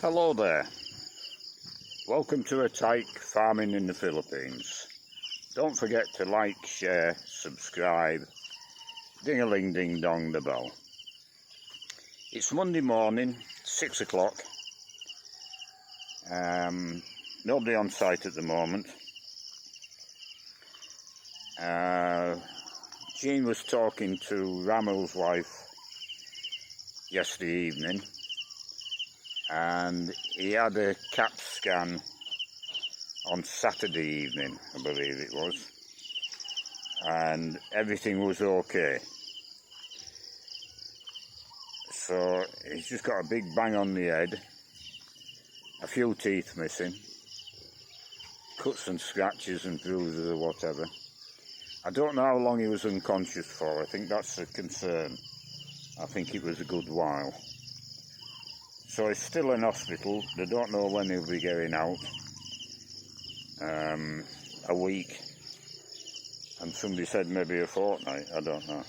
Hello there, welcome to a tyke farming in the Philippines. Don't forget to like, share, subscribe, ding-a-ling-ding-dong the bell. It's Monday morning, 6 o'clock, nobody on site at the moment. Jean was talking to Ramel's wife yesterday evening, and he had a CAT scan on Saturday evening, I believe it was, and everything was okay. So he's just got a big bang on the head, a few teeth missing, cuts and scratches and bruises or whatever. I don't know how long he was unconscious for. I think that's the concern. I think it was a good while. So he's still in hospital. They don't know when he'll be getting out. A week. And somebody said maybe a fortnight. I don't know.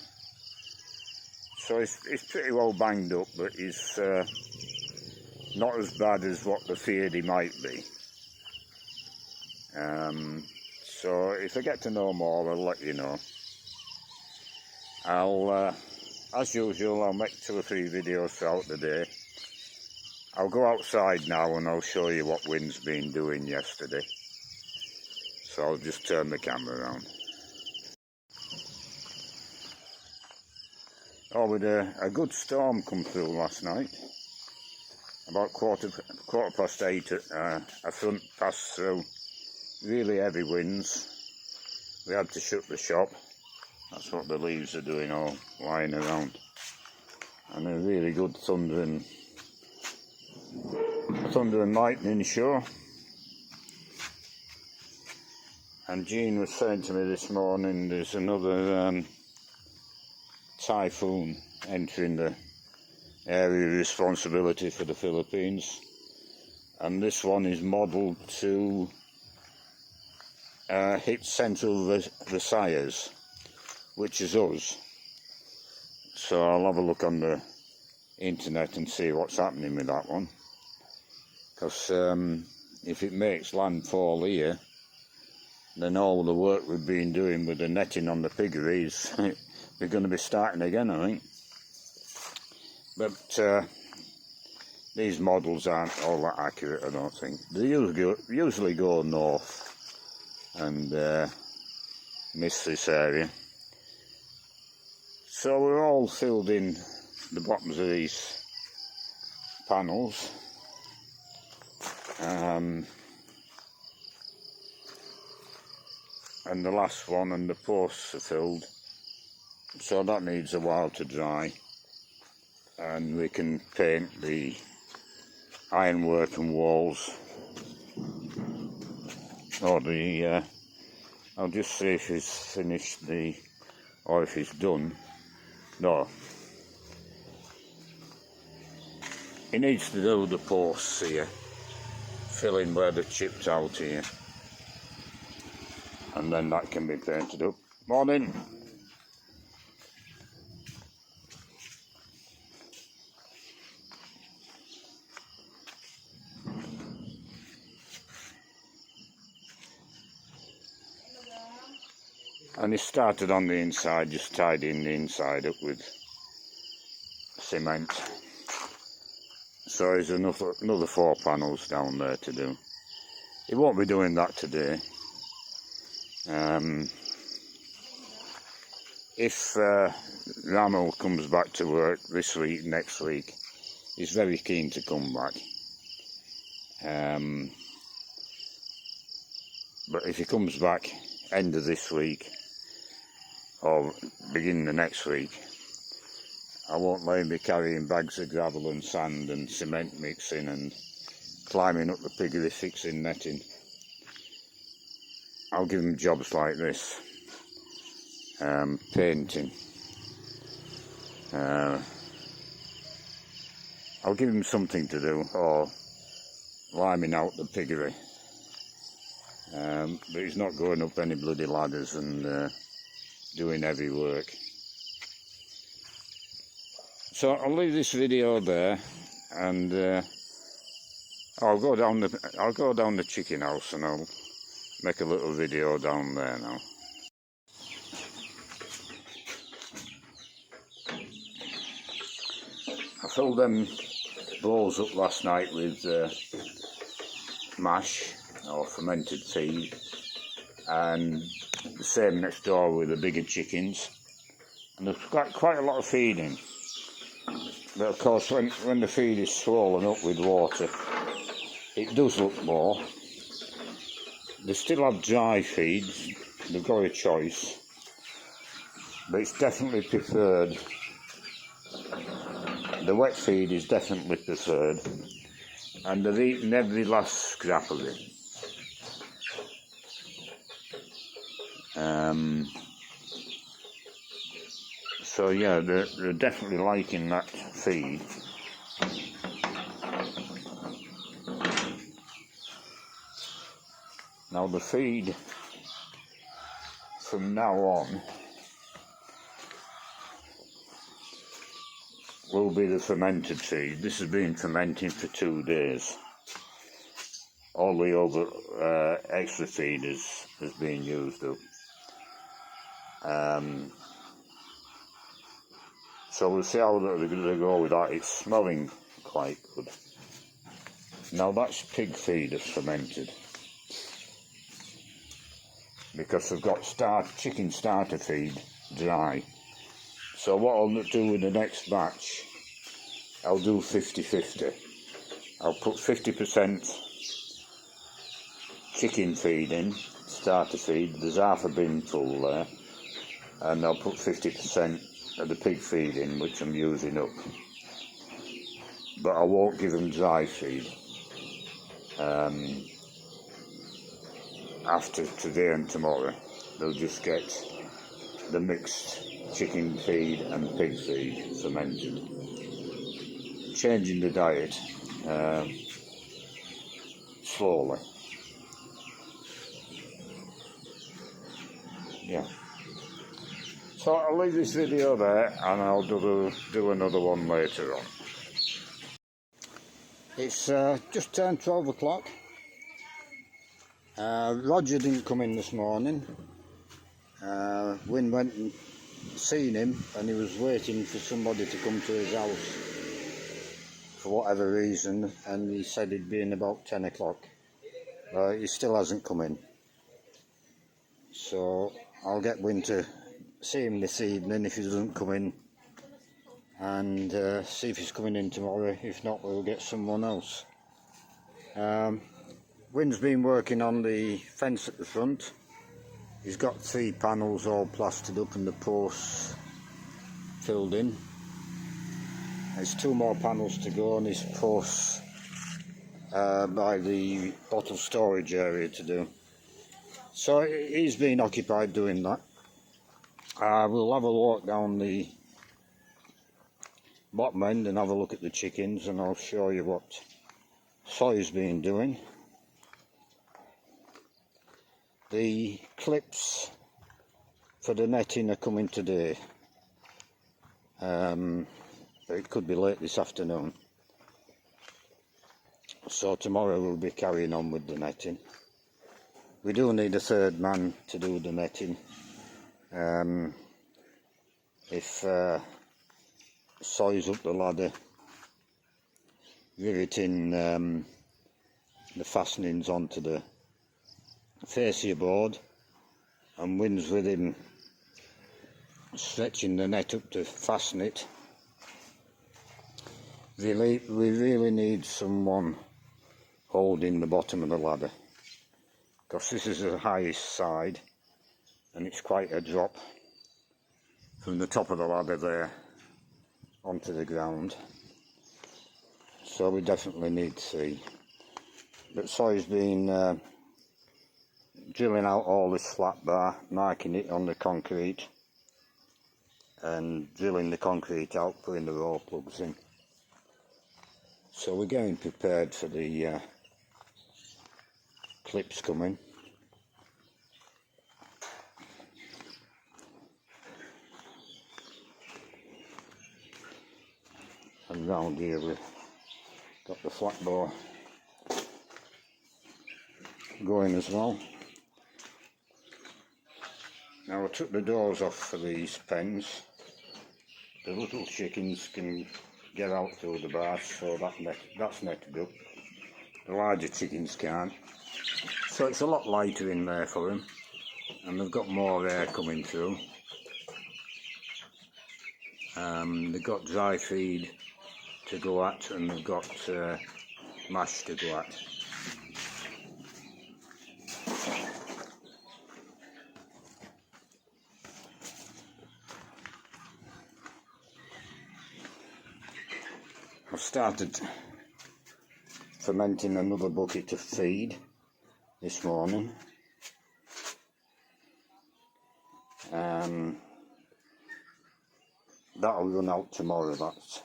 So he's pretty well banged up, but he's not as bad as what they feared he might be. So if I get to know more, I'll let you know. As usual, I'll make 2 or 3 videos throughout the day. I'll go outside now and I'll show you what wind's been doing yesterday. So I'll just turn the camera around. Oh, we had a good storm come through last night. About quarter past 8, a front passed through. Really heavy winds. We had to shut the shop. That's what the leaves are doing, all lying around. And a really good thunder and lightning show. And Jean was saying to me this morning there's another typhoon entering the area of responsibility for the Philippines. And this one is modelled to hit central Visayas, which is us. So I'll have a look on the internet and see what's happening with that one. Because if it makes landfall here, then all the work we've been doing with the netting on the piggeries, we're going to be starting again, I think. But these models aren't all that accurate, I don't think. They usually go north and miss this area. So we're all filled in the bottoms of these panels. And the last one and the posts are filled, so that needs a while to dry, and we can paint the ironwork and walls. I'll just see if he's finished or if he's done. No, he needs to do the posts here, fill in where they're chipped out here, and then that can be painted up. Morning. And he started on the inside, just tidying the inside up with cement. So there's another 4 panels down there to do. He won't be doing that today. If Ramel comes back to work this week, next week, he's very keen to come back. But if he comes back end of this week or beginning of next week, I won't let him be carrying bags of gravel and sand and cement mixing and climbing up the piggery fixing netting. I'll give him jobs like this, painting. I'll give him something to do, or liming out the piggery. But he's not going up any bloody ladders and doing heavy work. So I'll leave this video there, and I'll go down the chicken house and I'll make a little video down there now. I filled them bowls up last night with mash or fermented feed, and the same next door with the bigger chickens, and there's quite a lot of feed in. But of course when the feed is swollen up with water, it does look more. They still have dry feeds, they've got a choice, but it's definitely preferred. The wet feed is definitely preferred, and they've eaten every last scrap of it. So yeah, they're definitely liking that feed. Now the feed from now on will be the fermented feed. This has been fermenting for 2 days. All the other extra feed has been used up. So we'll see how they're going to go with that. It's smelling quite good. Now that's pig feed that's fermented, because they've got chicken starter feed dry. So what I'll do with the next batch, I'll do 50-50. I'll put 50% chicken feed in, starter feed, there's half a bin full there, and I'll put 50% of the pig feed in, which I'm using up. But I won't give them dry feed. After today and tomorrow, they'll just get the mixed chicken feed and pig feed fermented. Changing the diet slowly. Yeah. So I'll leave this video there, and I'll do another one later on. It's just turned 12 o'clock. Roger didn't come in this morning. Wynne went and seen him, and he was waiting for somebody to come to his house for whatever reason, and he said he'd be in about 10 o'clock. He still hasn't come in. So I'll get Wynne to see him this evening if he doesn't come in, and see if he's coming in tomorrow. If not, we'll get someone else. Wynne's been working on the fence at the front. He's got 3 panels all plastered up and the posts filled in. There's 2 more panels to go on his posts by the bottle storage area to do. So he's been occupied doing that. We'll have a walk down the bottom end and have a look at the chickens, and I'll show you what Soy's been doing. The clips for the netting are coming today. It could be late this afternoon. So tomorrow we'll be carrying on with the netting. We do need a 3rd man to do the netting. If Soy's up the ladder, riveting the fastenings onto the fascia board, and Wynne's with him stretching the net up to fasten it. We really need someone holding the bottom of the ladder, because this is the highest side and it's quite a drop from the top of the ladder there onto the ground. So we definitely need 3. But Soy's been drilling out all this flat bar, marking it on the concrete, and drilling the concrete out, putting the raw plugs in. So we're getting prepared for the clips coming. And round here we've got the flat bar going as well. Now I took the doors off for these pens. The little chickens can get out through the bars, so that's netted up. The larger chickens can't. So it's a lot lighter in there for them, and they've got more air coming through. They've got dry feed to go at, and they've got mash to go at. I've started fermenting another bucket of feed this morning. That'll run out tomorrow, that's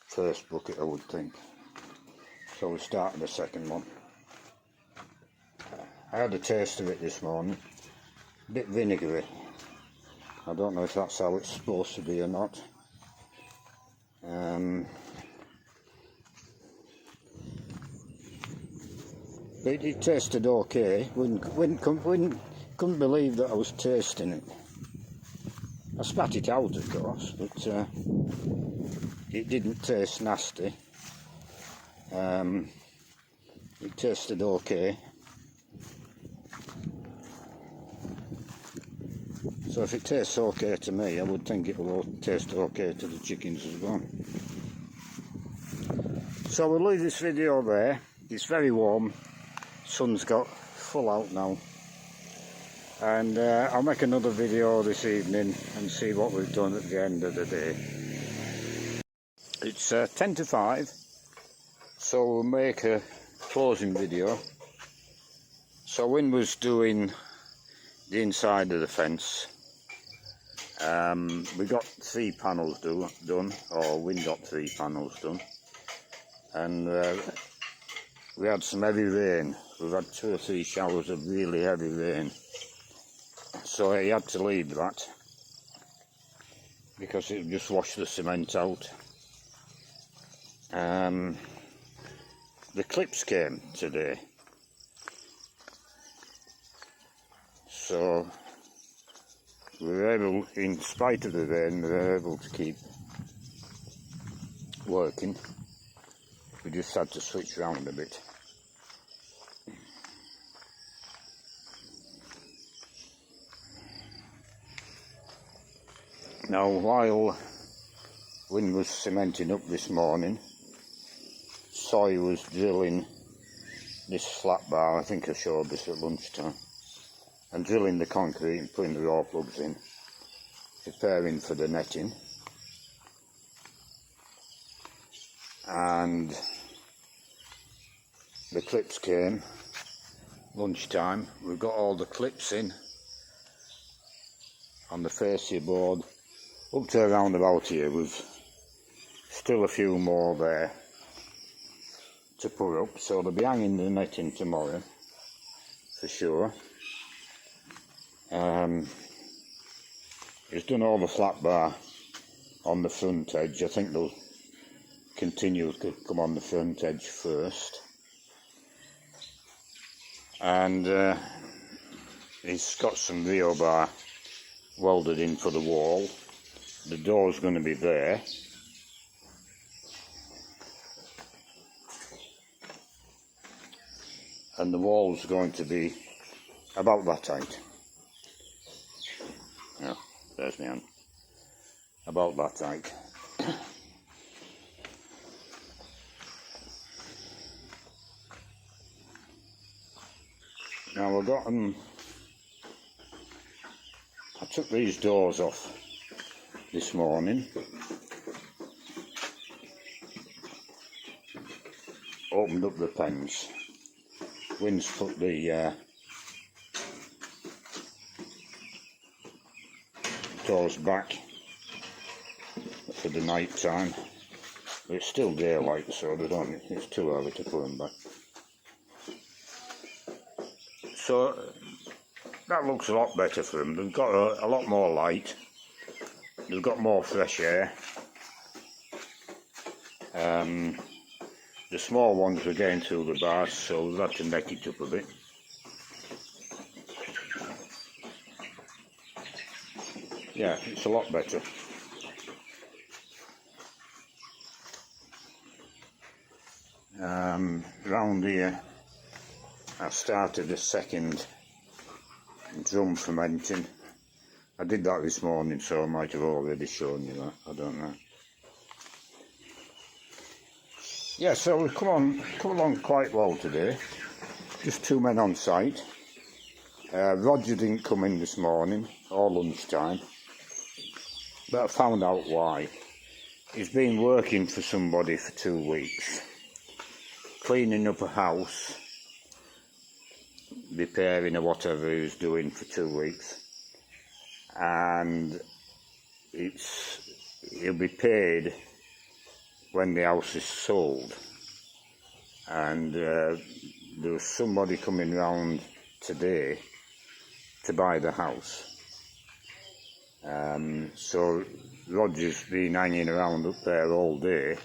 first bucket I would think. So we started the second one. I had a taste of it this morning, a bit vinegary. I don't know if that's how it's supposed to be or not. But it tasted okay. Couldn't believe that I was tasting it. I spat it out, of course, but it didn't taste nasty. It tasted okay. So if it tastes okay to me, I would think it will taste okay to the chickens as well. So we'll leave this video there. It's very warm. Sun's got full out now. And I'll make another video this evening and see what we've done at the end of the day. It's 10 to 5, so we'll make a closing video. So Wynne was doing the inside of the fence. We got 3 panels done, or Wynne got 3 panels done. And we had some heavy rain. We've had 2 or 3 showers of really heavy rain. So he had to leave that because it would just wash the cement out. The clips came today, so we were able, in spite of the rain, we were able to keep working. We just had to switch around a bit. Now, while Wynne was cementing up this morning, Soy was drilling this flat bar. I think I showed this at lunchtime, and drilling the concrete and putting the raw plugs in, preparing for the netting. And the clips came lunchtime. We've got all the clips in on the fascia board up to around about here. We've still a few more there to put up, so they'll be hanging the netting tomorrow for sure. He's done all the flat bar on the front edge. I think they'll continue to come on the front edge first. And he's got some Rio bar welded in for the wall. The door's going to be there. And the wall's going to be about that height. Yeah, there's my hand. About that height. Now I've got them. I took these doors off this morning. Opened up the pens. Wynne's put the doors back for the night time. But it's still daylight, so it's too early to put them back. So that looks a lot better for them. They've got a lot more light. They've got more fresh air. The small ones were getting through the bars, so we've had to net it up a bit. yeah, it's a lot better. Round here I started a second drum fermenting. I did that this morning, so I might have already shown you that, I don't know. Yeah, so we've come along quite well today. Just 2 men on site. Roger didn't come in this morning or lunchtime, but I found out why. He's been working for somebody for 2 weeks, cleaning up a house, repairing or whatever he was doing for 2 weeks, and he'll be paid when the house is sold. And there was somebody coming round today to buy the house, so Roger's been hanging around up there all day.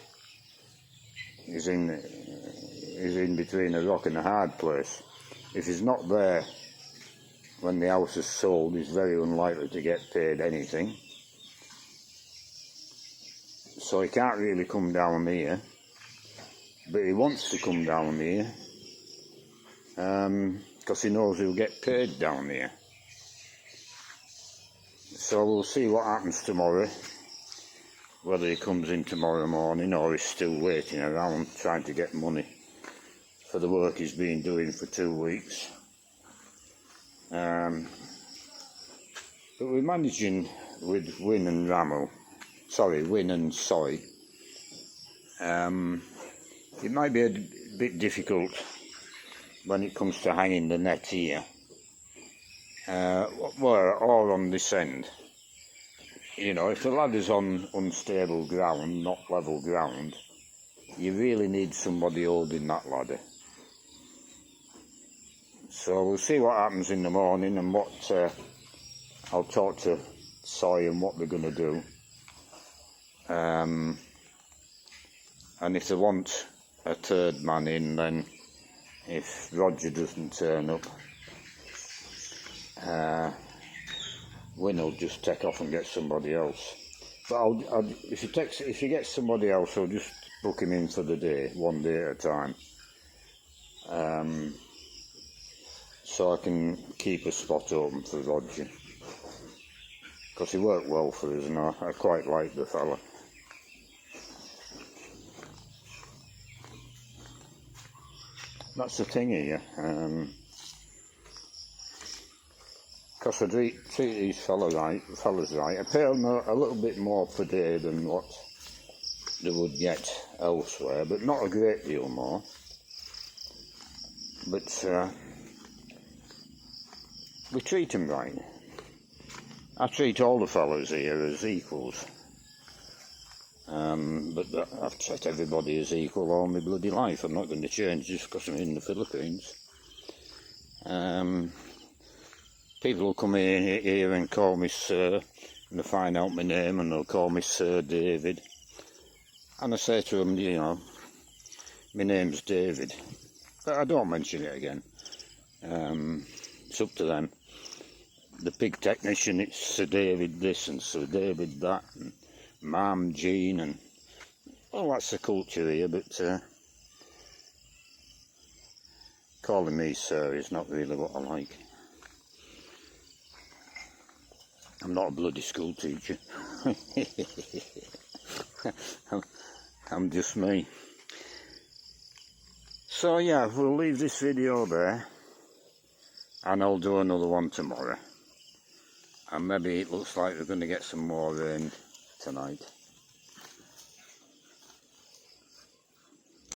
He's in between a rock and a hard place. If he's not there when the house is sold, he's very unlikely to get paid anything. So he can't really come down here, but he wants to come down here because he knows he'll get paid down here. So we'll see what happens tomorrow, whether he comes in tomorrow morning or he's still waiting around trying to get money for the work he's been doing for 2 weeks. But we're managing with Win and Soy. It might be a bit difficult when it comes to hanging the net here, or on this end. You know, if the ladder's on unstable ground, not level ground, you really need somebody holding that ladder. So we'll see what happens in the morning, and what I'll talk to Soy and what they're going to do. And if they want a third man in, then if Roger doesn't turn up, Win will just take off and get somebody else. But if he gets somebody else, I'll just book him in for the day, 1 day at a time. So I can keep a spot open for Roger, because he worked well for us, and I quite like the fella. That's the thing here, because I treat these fellas right. I pay them a little bit more per day than what they would get elsewhere, but not a great deal more. But we treat them right. I treat all the fellas here as equals. But I've treated everybody as equal all my bloody life. I'm not going to change just because I'm in the Philippines. People will come in here and call me Sir, and they find out my name and they'll call me Sir David. And I say to them, you know, my name's David, but I don't mention it again. It's up to them. The pig technician, it's Sir David this and Sir David that, and Ma'am Jean, and well, that's the culture here, but calling me Sir is not really what I like. I'm not a bloody school teacher. I'm just me. So yeah, we'll leave this video there, and I'll do another one tomorrow. And maybe it looks like we're going to get some more rain tonight.